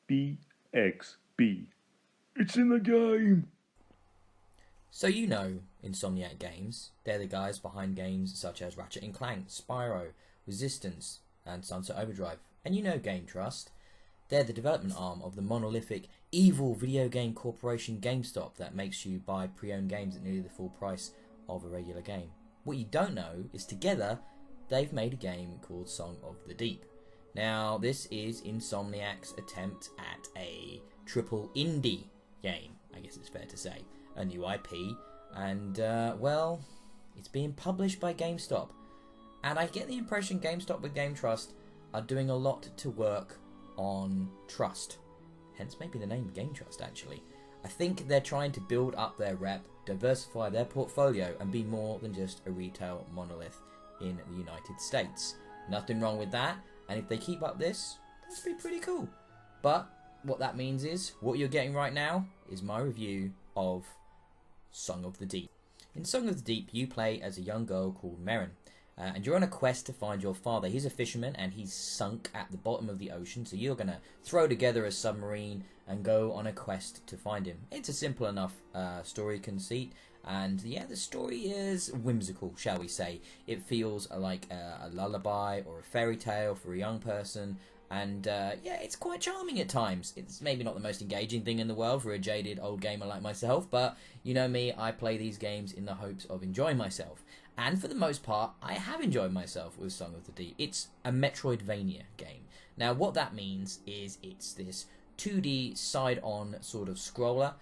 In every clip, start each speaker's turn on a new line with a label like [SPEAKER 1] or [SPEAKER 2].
[SPEAKER 1] BXB. It's in the game!
[SPEAKER 2] So you know Insomniac Games. They're the guys behind games such as Ratchet and Clank, Spyro, Resistance, and Sunset Overdrive. And you know Game Trust. They're the development arm of the monolithic, evil video game corporation GameStop that makes you buy pre-owned games at nearly the full price of a regular game. What you don't know is together they've made a game called Song of the Deep. Now this is Insomniac's attempt at a triple indie game, I guess it's fair to say. A new IP, and well, it's being published by GameStop. And I get the impression GameStop with Game Trust are doing a lot to work on trust. Hence maybe the name Game Trust actually. I think they're trying to build up their rep, diversify their portfolio, and be more than just a retail monolith in the United States. Nothing wrong with that, and if they keep up this, that's be pretty cool. But what that means is, what you're getting right now is my review of Song of the Deep. In Song of the Deep, you play as a young girl called Merrin, and you're on a quest to find your father. He's a fisherman and he's sunk at the bottom of the ocean, so you're going to throw together a submarine and go on a quest to find him. It's a simple enough story conceit, and yeah, the story is whimsical, shall we say. It feels like a lullaby or a fairy tale for a young person. And yeah, it's quite charming at times. It's maybe not the most engaging thing in the world for a jaded old gamer like myself, but you know me, I play these games in the hopes of enjoying myself. And for the most part, I have enjoyed myself with Song of the Deep. It's a metroidvania game. Now what that means is it's this 2D side-on sort of scroller.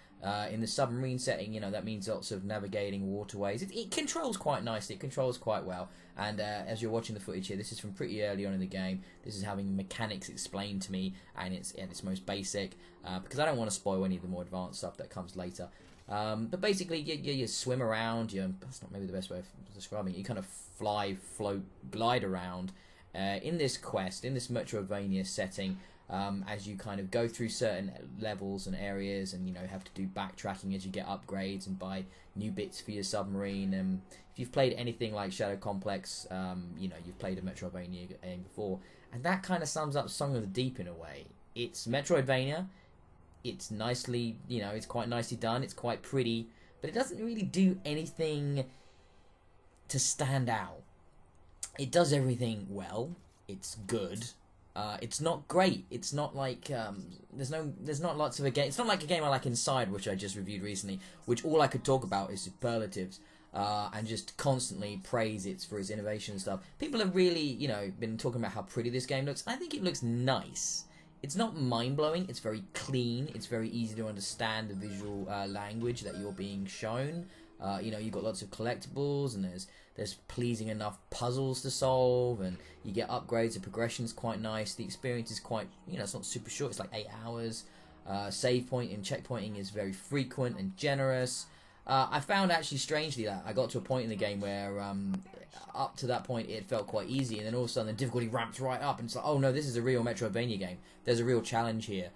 [SPEAKER 2] In the submarine setting, you know, that means lots of navigating waterways. It controls quite nicely, it controls quite well. And as you're watching the footage here, this is from pretty early on in the game. This is having mechanics explained to me, and it's at its most basic, because I don't want to spoil any of the more advanced stuff that comes later. But basically, you swim around, that's not maybe the best way of describing it, you kind of fly, float, glide around in this quest, in this Metroidvania setting, as you kind of go through certain levels and areas, and you know, have to do backtracking as you get upgrades and buy new bits for your submarine. And if you've played anything like Shadow Complex, you know, you've played a Metroidvania game before, and that kind of sums up Song of the Deep in a way. It's Metroidvania, it's nicely, you know, it's quite nicely done, it's quite pretty, but it doesn't really do anything to stand out. It does everything well, it's good. It's not great. It's not like there's not lots of a game. It's not like a game I like Inside, which I just reviewed recently, which all I could talk about is superlatives, and just constantly praise it for its innovation and stuff. People have really, you know, been talking about how pretty this game looks. I think it looks nice. It's not mind-blowing. It's very clean. It's very easy to understand the visual language that you're being shown. You know, you've got lots of collectibles, and there's pleasing enough puzzles to solve, and you get upgrades. The progression's quite nice. The experience is quite, you know, it's not super short. It's like 8 hours. Save point and checkpointing is very frequent and generous. I found actually strangely that I got to a point in the game where up to that point it felt quite easy, and then all of a sudden the difficulty ramps right up, and it's like, oh no, this is a real Metroidvania game. There's a real challenge here.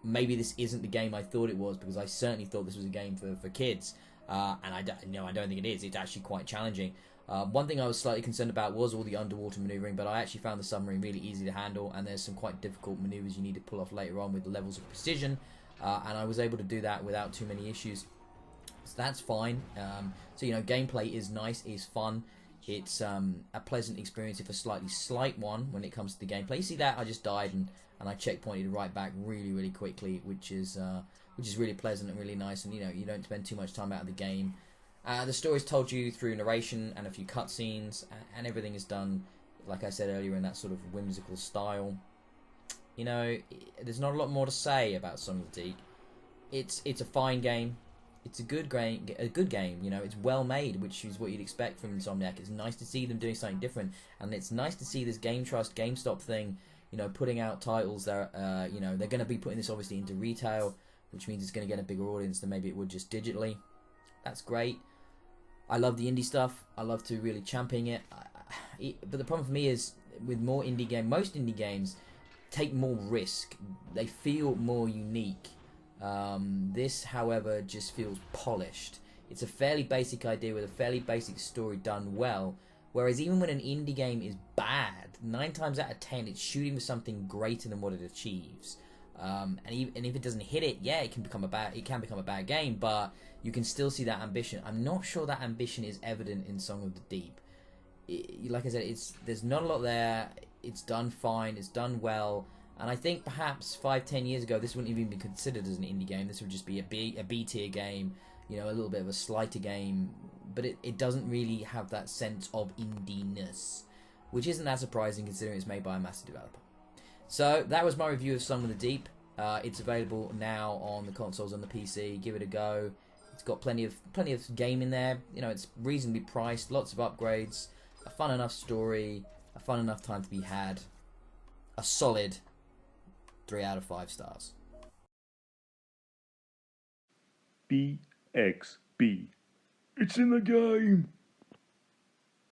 [SPEAKER 2] Maybe this isn't the game I thought it was, because I certainly thought this was a game for kids. And I don't think it is. It's actually quite challenging. One thing I was slightly concerned about was all the underwater maneuvering, but I actually found the submarine really easy to handle, and there's some quite difficult maneuvers you need to pull off later on with levels of precision, and I was able to do that without too many issues. So that's fine. So, you know, gameplay is nice, is fun. It's a pleasant experience, if a slightly slight one, when it comes to the gameplay. You see that? I just died, and I checkpointed right back really quickly, which is really pleasant and really nice, and you know, you don't spend too much time out of the game. The story's told you through narration and a few cutscenes, and everything is done, like I said earlier, in that sort of whimsical style. You know, there's not a lot more to say about Song of the Deep. It's a fine game. It's a good game. You know, it's well made, which is what you'd expect from Insomniac. It's nice to see them doing something different, and it's nice to see this Game Trust, GameStop thing, you know, putting out titles that, you know, they're going to be putting this obviously into retail, which means it's going to get a bigger audience than maybe it would just digitally. That's great. I love the indie stuff. I love to really champion it. But the problem for me is, with more indie games, most indie games take more risk. They feel more unique. This, however, just feels polished. It's a fairly basic idea with a fairly basic story done well. Whereas even when an indie game is bad, 9 times out of 10 it's shooting for something greater than what it achieves. And if it doesn't hit it, yeah, it can become a bad game, but you can still see that ambition. I'm not sure that ambition is evident in Song of the Deep. Like I said, there's not a lot there. It's done fine. It's done well. And I think perhaps 5-10 years ago, this wouldn't even be considered as an indie game. This would just be a B tier game, a little bit of a slighter game. But it doesn't really have that sense of indie-ness, which isn't that surprising considering it's made by a massive developer. So that was my review of Song of the Deep. It's available now on the consoles and the PC. Give it a go. It's got plenty of game in there. It's reasonably priced, lots of upgrades, a fun enough story, a fun enough time to be had. A solid 3 out of 5 stars.
[SPEAKER 1] BXB. It's in the game.